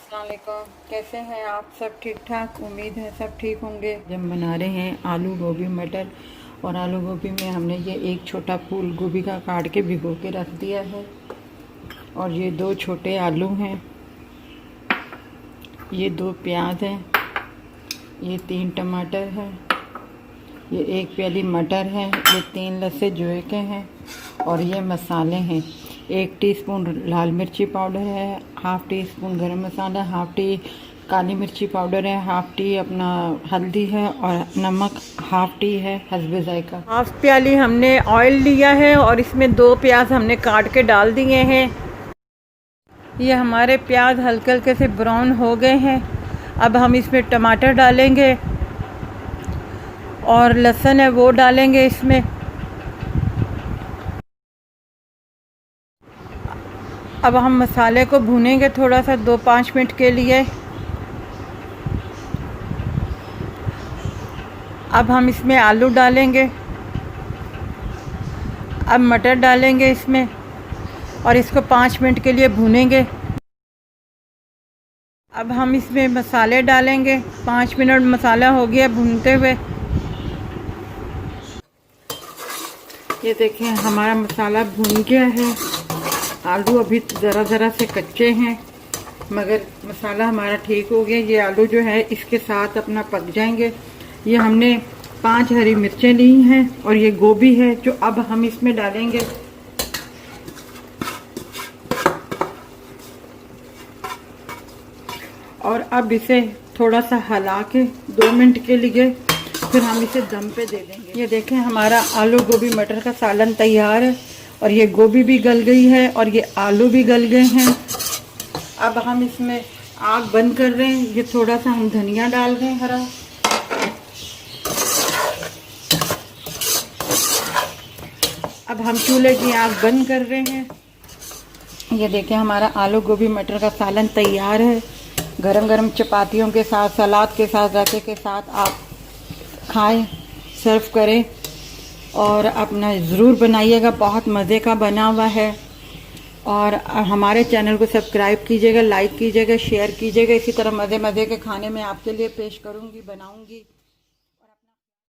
अस्सलाम वालेकुम। कैसे हैं आप? सब ठीक ठाक? उम्मीद है सब ठीक होंगे। हम बना रहे हैं आलू गोभी मटर। और आलू गोभी में हमने ये एक छोटा फूल गोभी का काट के भिगो के रख दिया है। और ये 2 छोटे आलू हैं, ये 2 प्याज हैं, ये 3 टमाटर हैं, ये 1 प्याली मटर है, ये 3 लस्से जोए के हैं। और ये मसाले हैं, 1 टीस्पून लाल मिर्ची पाउडर है, हाफ़ टी स्पून गरम मसाला, हाफ़ टी काली मिर्ची पाउडर है, हाफ़ टी अपना हल्दी है और नमक हाफ़ टी है हस्बे ज़ायका। हाफ़ प्याली हमने ऑयल लिया है और इसमें 2 प्याज हमने काट के डाल दिए हैं। ये हमारे प्याज हल्के हल्के से ब्राउन हो गए हैं। अब हम इसमें टमाटर डालेंगे और लहसुन है वो डालेंगे इसमें। अब हम मसाले को भूनेंगे थोड़ा सा 2-5 मिनट के लिए। अब हम इसमें आलू डालेंगे, अब मटर डालेंगे इसमें और इसको 5 मिनट के लिए भूनेंगे। अब हम इसमें मसाले डालेंगे। 5 मिनट मसाला हो गया भूनते हुए। ये देखें हमारा मसाला भून गया है। आलू अभी ज़रा ज़रा से कच्चे हैं मगर मसाला हमारा ठीक हो गया। ये आलू जो है इसके साथ अपना पक जाएंगे। ये हमने 5 हरी मिर्चें ली हैं और ये गोभी है जो अब हम इसमें डालेंगे। और अब इसे थोड़ा सा हिला के 2 मिनट के लिए फिर हम इसे दम पे दे देंगे। ये देखें हमारा आलू गोभी मटर का सालन तैयार है और ये गोभी भी गल गई है और ये आलू भी गल गए हैं। अब हम इसमें आग बंद कर रहे हैं। ये थोड़ा सा हम धनिया डाल रहे हैं हरा। अब हम चूल्हे की आग बंद कर रहे हैं। ये देखें हमारा आलू गोभी मटर का सालन तैयार है। गरम गरम चपातियों के साथ, सलाद के साथ, रायते के साथ आप खाएं, सर्व करें और अपना ज़रूर बनाइएगा। बहुत मज़े का बना हुआ है। और हमारे चैनल को सब्सक्राइब कीजिएगा, लाइक कीजिएगा, शेयर कीजिएगा। इसी तरह मज़े मज़े के खाने में आपके लिए पेश करूँगी, बनाऊँगी।